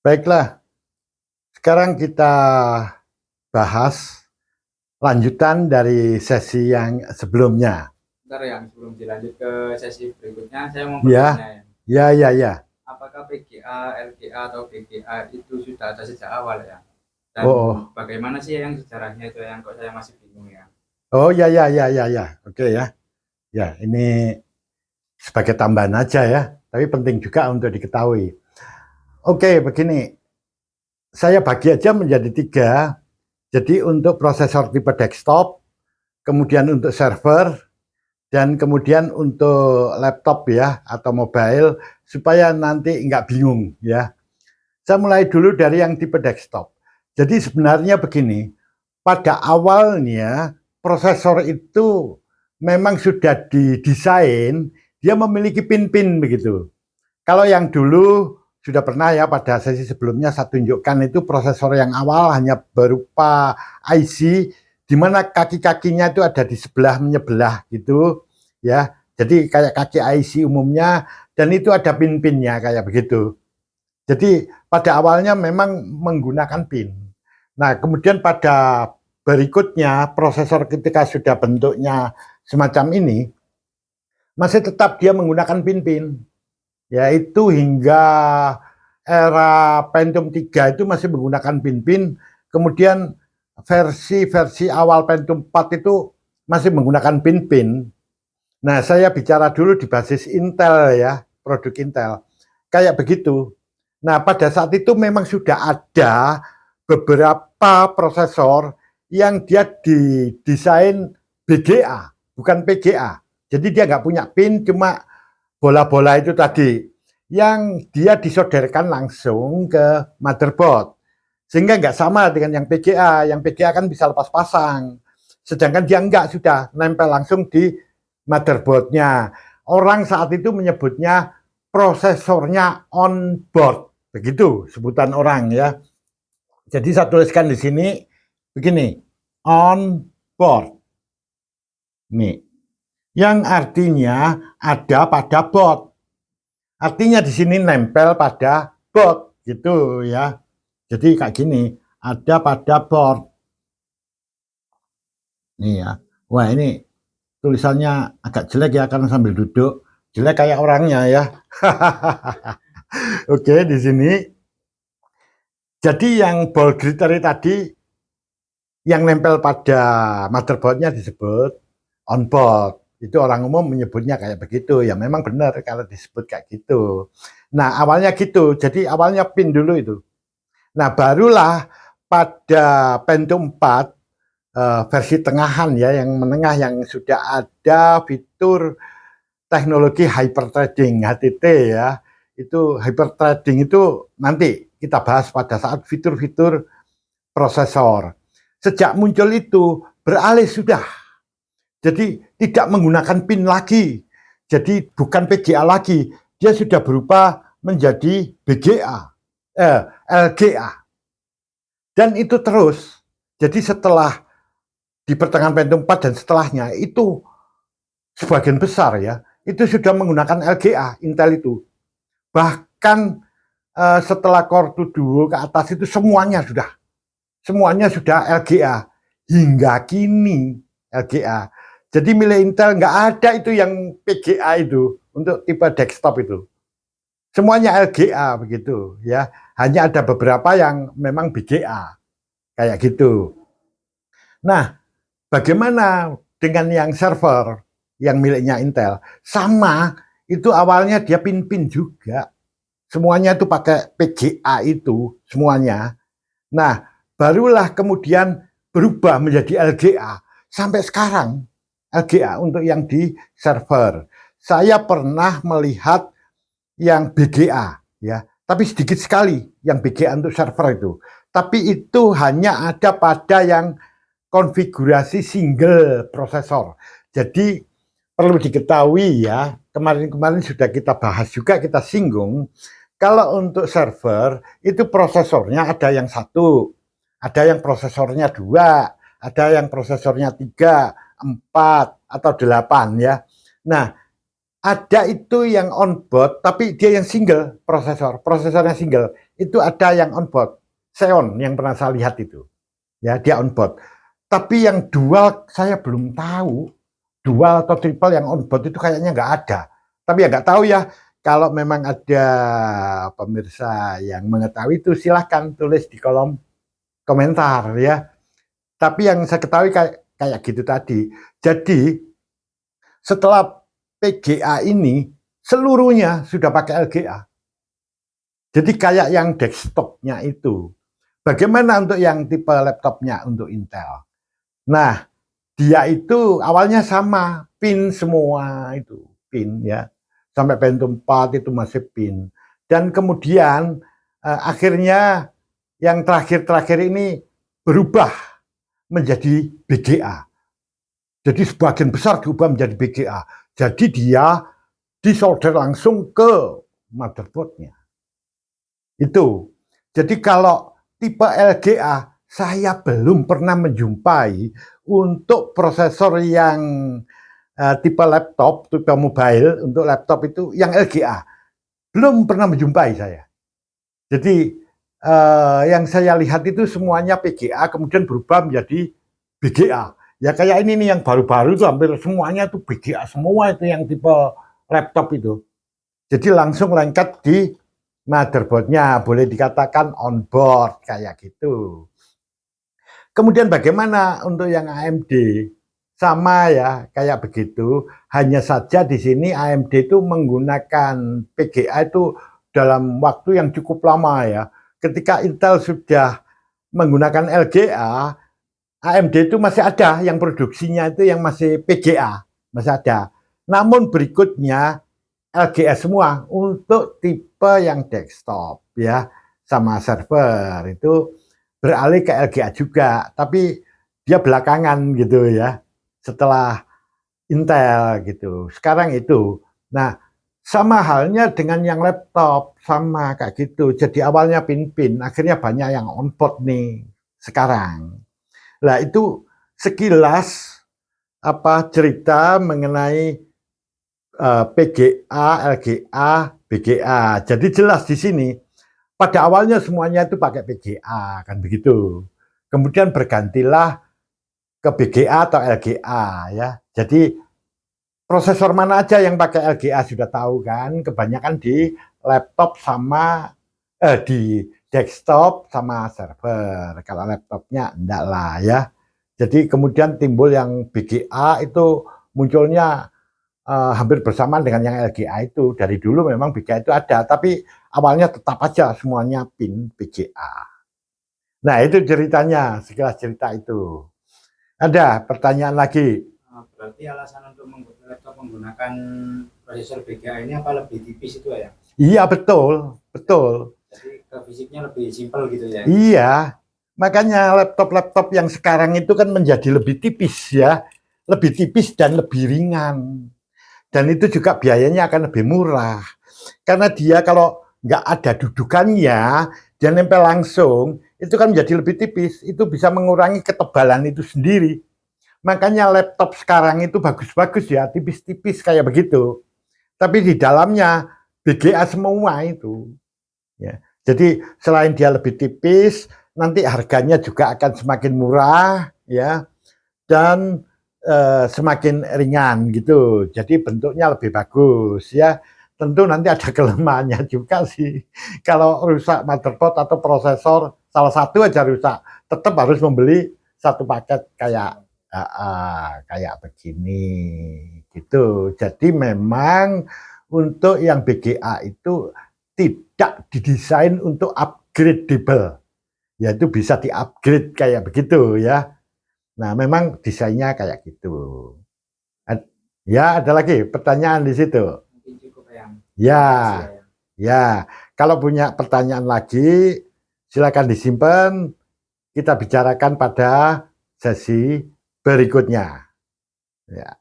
Baiklah, sekarang kita bahas lanjutan dari sesi yang sebelumnya. Bentar yang sebelum dilanjut ke sesi berikutnya, saya mau Ya, bertanya ya. apakah PGA, LGA atau BGA itu sudah ada sejak awal ya? Dan Oh, bagaimana sih yang sejarahnya itu yang kok saya masih bingung ya? ya. Oke ya. Ya, ini sebagai tambahan aja ya, tapi penting juga untuk diketahui. Oke, begini. Saya bagi aja menjadi tiga. Jadi untuk prosesor tipe desktop, kemudian untuk server, dan kemudian untuk laptop ya atau mobile supaya nanti nggak bingung ya. Saya mulai dulu dari yang tipe desktop. Jadi sebenarnya begini, pada awalnya prosesor itu memang sudah didesain, dia memiliki pin-pin begitu. Kalau yang dulu sudah pernah ya pada sesi sebelumnya saya tunjukkan itu prosesor yang awal hanya berupa IC di mana kaki-kakinya itu ada di sebelah menyebelah gitu ya. Jadi kayak kaki IC umumnya dan itu ada pin-pinnya kayak begitu. Jadi pada awalnya memang menggunakan pin. Nah, kemudian pada berikutnya prosesor ketika sudah bentuknya semacam ini masih tetap dia menggunakan pin-pin. Yaitu hingga era Pentium 3 itu masih menggunakan pin-pin. Kemudian versi awal Pentium 4 itu masih menggunakan pin-pin. Nah, saya bicara dulu di basis Intel ya, produk Intel. Kayak begitu. Nah, pada saat itu memang sudah ada beberapa prosesor yang dia didesain BGA, bukan PGA. Jadi dia nggak punya pin, cuma bola-bola itu tadi yang dia disodorkan langsung ke motherboard. Sehingga nggak sama dengan yang PGA. Yang PGA kan bisa lepas pasang. Sedangkan dia nggak, sudah nempel langsung di motherboardnya. Orang saat itu menyebutnya prosesornya on board. Begitu sebutan orang ya. Jadi saya tuliskan di sini begini, on board. Nih, yang artinya ada pada board. Artinya di sini nempel pada board gitu ya. Jadi kayak gini, ada pada board. Nih ya. Wah, ini tulisannya agak jelek ya karena sambil duduk. Jelek kayak orangnya ya. Oke, di sini. Jadi yang ball gritter tadi yang nempel pada motherboardnya disebut on board. Itu orang umum menyebutnya kayak begitu. Ya memang benar kalau disebut kayak gitu. Nah, awalnya gitu. Jadi awalnya pin dulu itu. Nah, barulah pada Pentium 4 versi tengahan ya, yang menengah yang sudah ada fitur teknologi hyperthreading HTT ya. Itu hyperthreading itu nanti kita bahas pada saat fitur-fitur prosesor. Sejak muncul itu beralih sudah. Jadi tidak menggunakan pin lagi. Jadi bukan PGA lagi. Dia sudah berubah menjadi BGA, LGA. Dan itu terus. Jadi setelah di pertengahan Pentium 4 dan setelahnya itu sebagian besar ya, itu sudah menggunakan LGA, Intel itu. Bahkan setelah Core 2 Duo ke atas itu semuanya sudah LGA hingga kini LGA. Jadi milik Intel nggak ada itu yang PGA itu untuk tipe desktop itu. Semuanya LGA begitu ya. Hanya ada beberapa yang memang BGA kayak gitu. Nah, bagaimana dengan yang server yang miliknya Intel? Sama, itu awalnya dia pin-pin juga. Semuanya itu pakai PGA itu semuanya. Nah, barulah kemudian berubah menjadi LGA. Sampai sekarang LGA untuk yang di server. Saya pernah melihat yang BGA ya, tapi sedikit sekali yang BGA untuk server itu. Tapi itu hanya ada pada yang konfigurasi single prosesor. Jadi perlu diketahui ya, kemarin-kemarin sudah kita bahas juga, kita singgung, kalau untuk server itu prosesornya ada yang satu, ada yang prosesornya dua, ada yang prosesornya tiga, empat, atau delapan ya. Nah, ada itu yang on board, tapi dia yang single prosesornya single. Itu ada yang on board, Xeon yang pernah saya lihat itu, ya dia on board. Tapi yang dual saya belum tahu, dual atau triple yang on board itu kayaknya nggak ada. Tapi ya nggak tahu ya. Kalau memang ada pemirsa yang mengetahui itu silahkan tulis di kolom komentar ya. Tapi yang saya ketahui kayak gitu tadi. Jadi setelah PGA ini seluruhnya sudah pakai LGA. Jadi kayak yang desktopnya itu. Bagaimana untuk yang tipe laptopnya untuk Intel? Nah, dia itu awalnya sama, pin semua itu, pin ya. Sampai Pentium 4 itu masih pin. Dan kemudian akhirnya yang terakhir-terakhir ini berubah menjadi BGA. Jadi sebagian besar diubah menjadi BGA. Jadi dia disolder langsung ke motherboardnya. Itu. Jadi kalau tipe LGA saya belum pernah menjumpai untuk prosesor yang tipe laptop, tipe mobile untuk laptop itu yang LGA. Belum pernah menjumpai saya. Jadi yang saya lihat itu semuanya PGA kemudian berubah menjadi BGA. Ya kayak ini nih yang baru-baru itu hampir semuanya itu BGA semua itu yang tipe laptop itu. Jadi langsung lengket di motherboardnya, boleh dikatakan on board kayak gitu. Kemudian bagaimana untuk yang AMD? Sama ya, kayak begitu. Hanya saja di sini AMD itu menggunakan PGA itu dalam waktu yang cukup lama ya. Ketika Intel sudah menggunakan LGA, AMD itu masih ada yang produksinya itu yang masih PGA, masih ada. Namun berikutnya LGA semua untuk tipe yang desktop ya sama server itu beralih ke LGA juga, tapi dia belakangan gitu ya setelah Intel gitu. Sekarang itu. Nah, sama halnya dengan yang laptop sama kayak gitu. Jadi awalnya pin-pin, akhirnya banyak yang on board nih sekarang. Nah, itu sekilas cerita mengenai PGA, LGA, BGA. Jadi jelas di sini pada awalnya semuanya itu pakai PGA kan begitu. Kemudian bergantilah ke BGA atau LGA ya. Jadi prosesor mana aja yang pakai LGA sudah tahu kan, kebanyakan di laptop sama di desktop sama server. Kalau laptopnya enggak lah ya. Jadi kemudian timbul yang BGA itu munculnya hampir bersamaan dengan yang LGA itu. Dari dulu memang BGA itu ada, tapi awalnya tetap aja semuanya pin BGA. Nah itu ceritanya, sekilas cerita itu. Ada pertanyaan lagi? Berarti alasan untuk laptop menggunakan prosesor BGA ini apa lebih tipis itu ya? Iya betul, betul. Jadi ke fisiknya lebih simpel gitu ya? Iya, makanya laptop-laptop yang sekarang itu kan menjadi lebih tipis ya, lebih tipis dan lebih ringan. Dan itu juga biayanya akan lebih murah. Karena dia kalau nggak ada dudukannya, dia nempel langsung, itu kan menjadi lebih tipis. Itu bisa mengurangi ketebalan itu sendiri. Makanya laptop sekarang itu bagus-bagus ya, tipis-tipis kayak begitu. Tapi di dalamnya BGA semua itu. Ya. Jadi selain dia lebih tipis, nanti harganya juga akan semakin murah, ya, dan semakin ringan gitu. Jadi bentuknya lebih bagus, ya. Tentu nanti ada kelemahannya juga sih. Kalau rusak motherboard atau prosesor, salah satu aja rusak, tetap harus membeli satu paket kayak begini, gitu. Jadi memang untuk yang BGA itu tidak didesain untuk upgradable, yaitu bisa di-upgrade kayak begitu ya. Nah, memang desainnya kayak gitu. Ya, ada lagi pertanyaan di situ. Mungkin cukup yang. Ya, ya. Kalau punya pertanyaan lagi, silakan disimpan. Kita bicarakan pada sesi berikutnya. Ya.